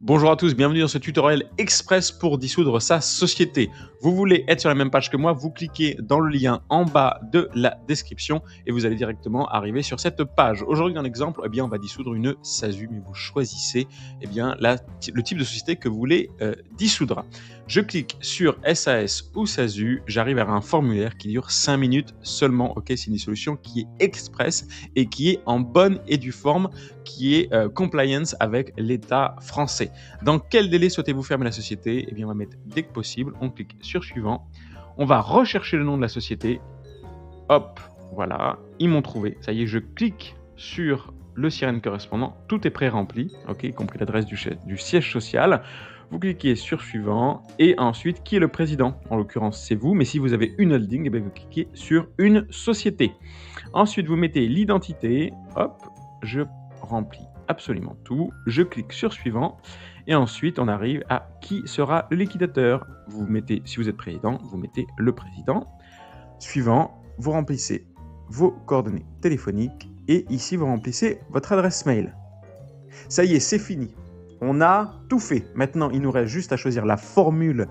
Bonjour à tous, bienvenue dans ce tutoriel express pour dissoudre sa société. Vous voulez être sur la même page que moi, vous cliquez dans le lien en bas de la description et vous allez directement arriver sur cette page. Aujourd'hui dans l'exemple, on va dissoudre une SASU, mais vous choisissez le type de société que vous voulez dissoudre. Je clique sur SAS ou SASU, j'arrive à un formulaire qui dure 5 minutes seulement. Ok, c'est une solution qui est express et qui est en bonne et due forme, qui est compliance avec l'État français. Dans quel délai souhaitez-vous fermer la société? On va mettre dès que possible. On clique sur suivant. On va rechercher le nom de la société. Hop, voilà, ils m'ont trouvé. Ça y est, je clique sur le sirène correspondant. Tout est pré-rempli, ok, y compris l'adresse du siège social. Vous cliquez sur suivant et ensuite qui est le président? En l'occurrence, c'est vous, mais si vous avez une holding, vous cliquez sur une société. Ensuite, vous mettez l'identité. Hop, je remplis absolument tout. Je clique sur suivant et ensuite on arrive à qui sera le liquidateur. Vous mettez, si vous êtes président, vous mettez le président. Suivant, vous remplissez vos coordonnées téléphoniques et ici vous remplissez votre adresse mail. Ça y est, c'est fini. On a tout fait. Maintenant, il nous reste juste à choisir la formule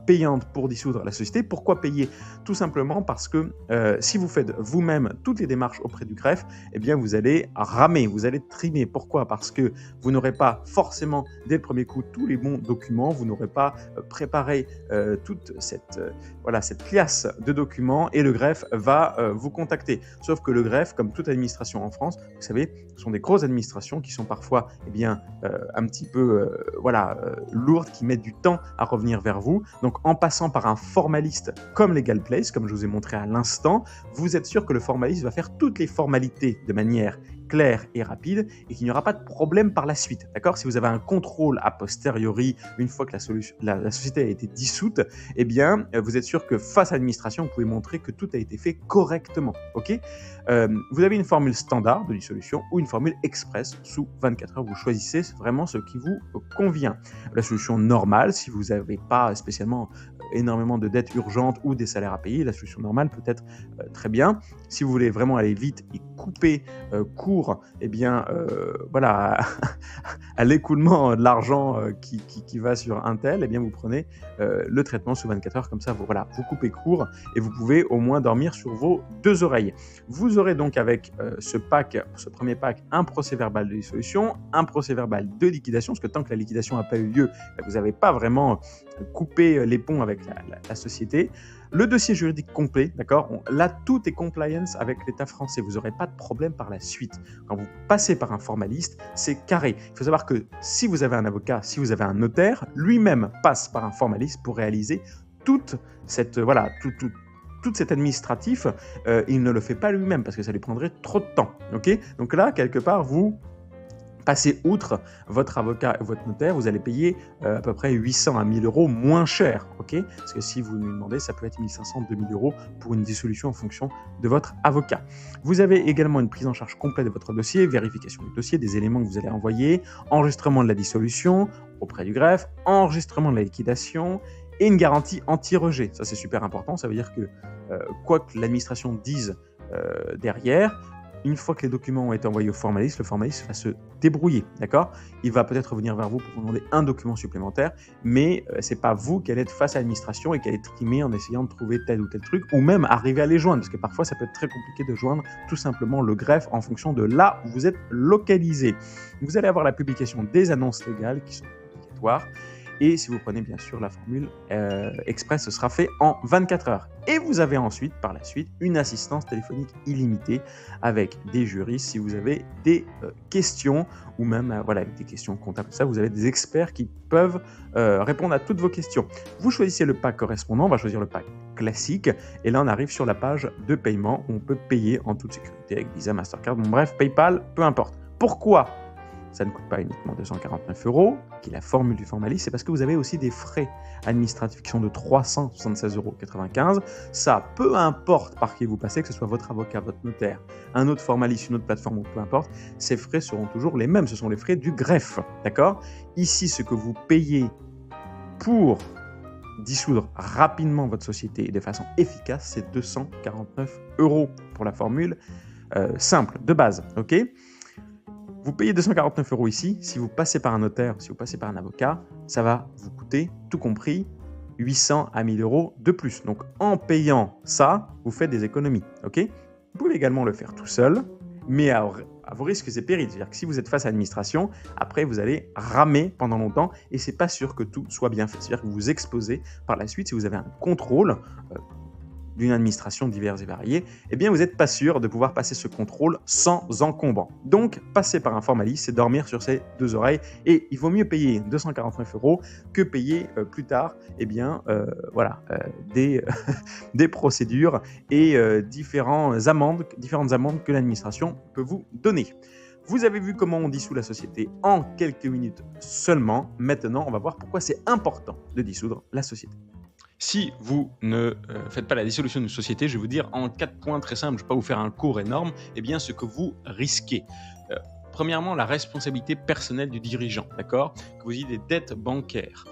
payante pour dissoudre la société. Pourquoi payer? Tout simplement parce que si vous faites vous-même toutes les démarches auprès du greffe, vous allez ramer, vous allez trimer. Pourquoi? Parce que vous n'aurez pas forcément dès le premier coup tous les bons documents, vous n'aurez pas préparé toute cette liasse de documents et le greffe va vous contacter. Sauf que le greffe, comme toute administration en France, vous savez, ce sont des grosses administrations qui sont parfois un petit peu lourdes, qui mettent du temps à revenir vers vous. Donc en passant par un formaliste comme LegalPlace, comme je vous ai montré à l'instant, vous êtes sûr que le formaliste va faire toutes les formalités de manière claire et rapide et qu'il n'y aura pas de problème par la suite. D'accord? Si vous avez un contrôle a posteriori, une fois que la société a été dissoute, vous êtes sûr que face à l'administration, vous pouvez montrer que tout a été fait correctement. Ok? Vous avez une formule standard de dissolution ou une formule express sous 24 heures. Vous choisissez vraiment ce qui vous convient. La solution normale, si vous n'avez pas spécialement énormément de dettes urgentes ou des salaires à payer, la solution normale peut être très bien. Si vous voulez vraiment aller vite et couper court à l'écoulement de l'argent qui va sur un tel, vous prenez le traitement sous 24 heures, comme ça vous coupez court et vous pouvez au moins dormir sur vos deux oreilles. Vous aurez donc avec ce premier pack, un procès verbal de dissolution, un procès verbal de liquidation, parce que tant que la liquidation n'a pas eu lieu, vous n'avez pas vraiment coupé les ponts avec la société. Le dossier juridique complet, d'accord? Là, tout est compliance avec l'État français. Vous n'aurez pas de problème par la suite. Quand vous passez par un formaliste, c'est carré. Il faut savoir que si vous avez un avocat, si vous avez un notaire, lui-même passe par un formaliste pour réaliser toute cette administratif, il ne le fait pas lui-même parce que ça lui prendrait trop de temps. Okay? Donc là, quelque part, vous passez outre votre avocat et votre notaire, vous allez payer à peu près 800 à 1000 euros moins cher. Okay? Parce que si vous nous demandez, ça peut être 1500, 2000 euros pour une dissolution en fonction de votre avocat. Vous avez également une prise en charge complète de votre dossier, vérification du dossier, des éléments que vous allez envoyer, enregistrement de la dissolution auprès du greffe, enregistrement de la liquidation, et une garantie anti-rejet. Ça, c'est super important. Ça veut dire que quoi que l'administration dise derrière, une fois que les documents ont été envoyés au formaliste, le formaliste va se débrouiller, d'accord? Il va peut-être venir vers vous pour vous demander un document supplémentaire, mais ce n'est pas vous qui allez être face à l'administration et qui allez trimer en essayant de trouver tel ou tel truc, ou même arriver à les joindre, parce que parfois, ça peut être très compliqué de joindre tout simplement le greffe en fonction de là où vous êtes localisé. Vous allez avoir la publication des annonces légales qui sont obligatoires. Et si vous prenez bien sûr la formule express, ce sera fait en 24 heures. Et vous avez ensuite, par la suite, une assistance téléphonique illimitée avec des juristes. Si vous avez des questions ou même des questions comptables, ça, vous avez des experts qui peuvent répondre à toutes vos questions. Vous choisissez le pack correspondant, on va choisir le pack classique. Et là, on arrive sur la page de paiement où on peut payer en toute sécurité avec Visa, Mastercard, bref, PayPal, peu importe. Pourquoi ça ne coûte pas uniquement 249 €, qui est la formule du formaliste, c'est parce que vous avez aussi des frais administratifs qui sont de 376,95 €. Ça, peu importe par qui vous passez, que ce soit votre avocat, votre notaire, un autre formaliste, une autre plateforme, ou peu importe, ces frais seront toujours les mêmes. Ce sont les frais du greffe, d'accord? Ici, ce que vous payez pour dissoudre rapidement votre société et de façon efficace, c'est 249 € pour la formule simple, de base, ok? Vous payez 249 € ici. Si vous passez par un notaire, si vous passez par un avocat, ça va vous coûter, tout compris, 800 à 1000 € de plus. Donc, en payant ça, vous faites des économies. Ok ? Vous pouvez également le faire tout seul, mais à vos risques et périls. C'est-à-dire que si vous êtes face à l'administration, après, vous allez ramer pendant longtemps et c'est pas sûr que tout soit bien fait. C'est-à-dire que vous vous exposez par la suite, si vous avez un contrôle d'une administration diverse et variée, eh bien, vous n'êtes pas sûr de pouvoir passer ce contrôle sans encombrant. Donc, passer par un formaliste, c'est dormir sur ses deux oreilles et il vaut mieux payer 249 € que payer plus tard eh bien, des procédures et différentes amendes que l'administration peut vous donner. Vous avez vu comment on dissout la société en quelques minutes seulement. Maintenant, on va voir pourquoi c'est important de dissoudre la société. Si vous ne faites pas la dissolution d'une société, je vais vous dire en 4 points très simples, je ne vais pas vous faire un cours énorme, eh bien ce que vous risquez. Premièrement, la responsabilité personnelle du dirigeant, d'accord ? Que vous ayez des dettes bancaires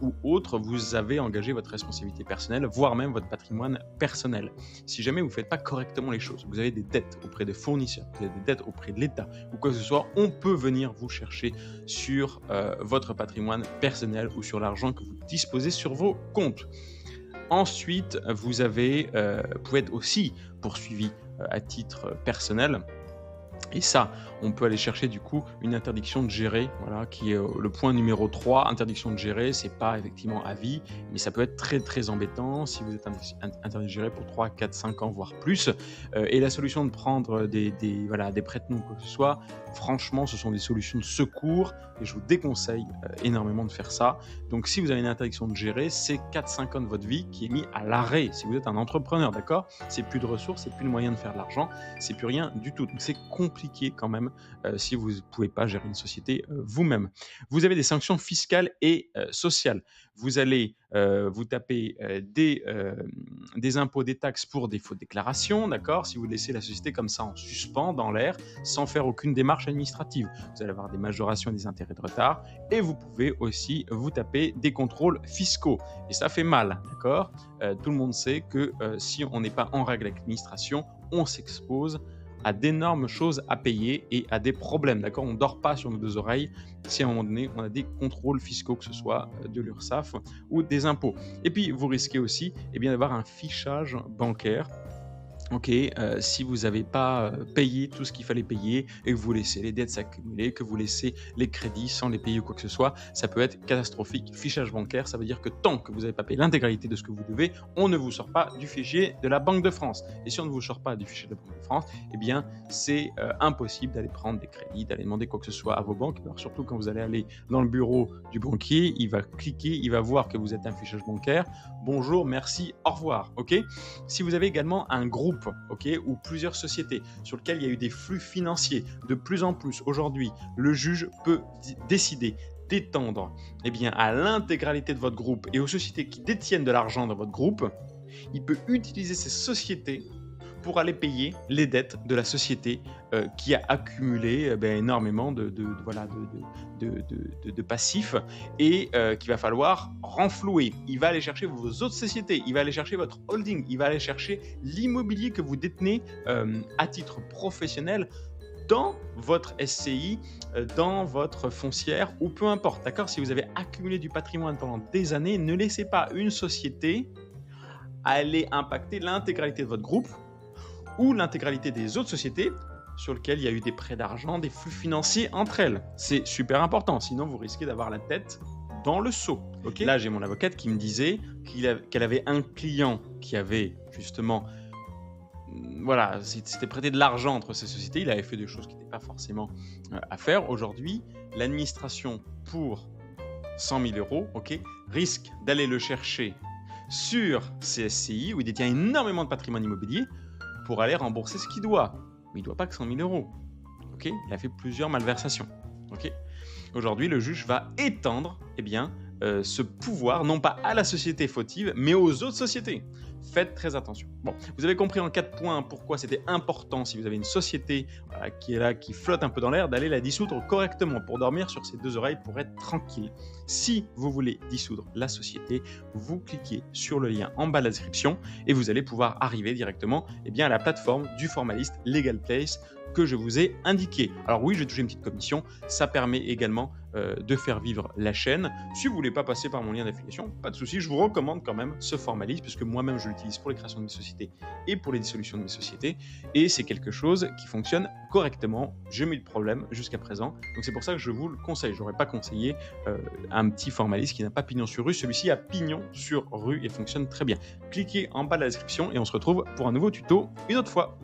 ou autres, vous avez engagé votre responsabilité personnelle, voire même votre patrimoine personnel. Si jamais vous ne faites pas correctement les choses, vous avez des dettes auprès des fournisseurs, vous avez des dettes auprès de l'État ou quoi que ce soit, on peut venir vous chercher sur votre patrimoine personnel ou sur l'argent que vous disposez sur vos comptes. Ensuite, vous pouvez être aussi poursuivi à titre personnel. Et ça, on peut aller chercher du coup une interdiction de gérer, voilà, qui est le point numéro 3. Interdiction de gérer, c'est pas effectivement à vie, mais ça peut être très très embêtant si vous êtes interdit de gérer pour 3, 4, 5 ans, voire plus. Et la solution de prendre des prête-noms ou quoi que ce soit, franchement, ce sont des solutions de secours et je vous déconseille énormément de faire ça. Donc si vous avez une interdiction de gérer, c'est 4-5 ans de votre vie qui est mis à l'arrêt. Si vous êtes un entrepreneur, d'accord ? C'est plus de ressources, c'est plus de moyens de faire de l'argent, c'est plus rien du tout. Donc c'est compliqué quand même si vous ne pouvez pas gérer une société vous-même. Vous avez des sanctions fiscales et sociales. Vous allez vous taper des impôts, des taxes pour défaut de déclaration, d'accord ? Si vous laissez la société comme ça en suspens dans l'air, sans faire aucune démarche administrative, vous allez avoir des majorations et des intérêts de retard, et vous pouvez aussi vous taper des contrôles fiscaux. Et ça fait mal, d'accord ? Tout le monde sait que si on n'est pas en règle avec l'administration, on s'expose à d'énormes choses à payer et à des problèmes, d'accord ? On ne dort pas sur nos deux oreilles si à un moment donné on a des contrôles fiscaux, que ce soit de l'URSSAF ou des impôts. Et puis vous risquez aussi d'avoir un fichage bancaire. Ok, si vous n'avez pas payé tout ce qu'il fallait payer et que vous laissez les dettes s'accumuler, que vous laissez les crédits sans les payer ou quoi que ce soit, ça peut être catastrophique. Fichage bancaire, ça veut dire que tant que vous n'avez pas payé l'intégralité de ce que vous devez, on ne vous sort pas du fichier de la Banque de France. Et si on ne vous sort pas du fichier de la Banque de France, eh bien c'est impossible d'aller prendre des crédits, d'aller demander quoi que ce soit à vos banques. Alors surtout quand vous allez aller dans le bureau du banquier, il va cliquer, il va voir que vous êtes un fichage bancaire. Bonjour, merci, au revoir. Ok ? Si vous avez également un groupe, ou plusieurs sociétés sur lesquelles il y a eu des flux financiers, de plus en plus aujourd'hui, le juge peut décider d'étendre à l'intégralité de votre groupe et aux sociétés qui détiennent de l'argent dans votre groupe, il peut utiliser ces sociétés pour aller payer les dettes de la société qui a accumulé énormément de passifs et qu'il va falloir renflouer. Il va aller chercher vos autres sociétés, il va aller chercher votre holding, il va aller chercher l'immobilier que vous détenez à titre professionnel dans votre SCI, dans votre foncière ou peu importe. D'accord ? Si vous avez accumulé du patrimoine pendant des années, ne laissez pas une société aller impacter l'intégralité de votre groupe ou l'intégralité des autres sociétés sur lesquelles il y a eu des prêts d'argent, des flux financiers entre elles. C'est super important, sinon vous risquez d'avoir la tête dans le seau. Okay. Là, j'ai mon avocate qui me disait qu'elle avait un client qui avait justement, s'était prêté de l'argent entre ces sociétés, il avait fait des choses qui n'étaient pas forcément à faire. Aujourd'hui, l'administration pour 100 000 €, risque d'aller le chercher sur ces SCI où il détient énormément de patrimoine immobilier pour aller rembourser ce qu'il doit. Mais il ne doit pas que 100 000 €. Il a fait plusieurs malversations. Aujourd'hui, le juge va étendre ce pouvoir, non pas à la société fautive, mais aux autres sociétés. Faites très attention. Bon, vous avez compris en 4 points pourquoi c'était important, si vous avez une société qui est là, qui flotte un peu dans l'air, d'aller la dissoudre correctement pour dormir sur ses deux oreilles, pour être tranquille. Si vous voulez dissoudre la société, vous cliquez sur le lien en bas de la description et vous allez pouvoir arriver directement à la plateforme du formaliste Legal Place. que je vous ai indiqués. Alors oui, je vais toucher une petite commission, ça permet également de faire vivre la chaîne. Si vous voulez pas passer par mon lien d'affiliation, pas de souci, je vous recommande quand même ce Formalize, puisque moi-même je l'utilise pour les créations de mes sociétés et pour les dissolutions de mes sociétés, et c'est quelque chose qui fonctionne correctement. J'ai mis le problème jusqu'à présent, donc c'est pour ça que je vous le conseille. Je n'aurais pas conseillé un petit Formalize qui n'a pas pignon sur rue. Celui-ci a pignon sur rue et fonctionne très bien. Cliquez en bas de la description et on se retrouve pour un nouveau tuto une autre fois.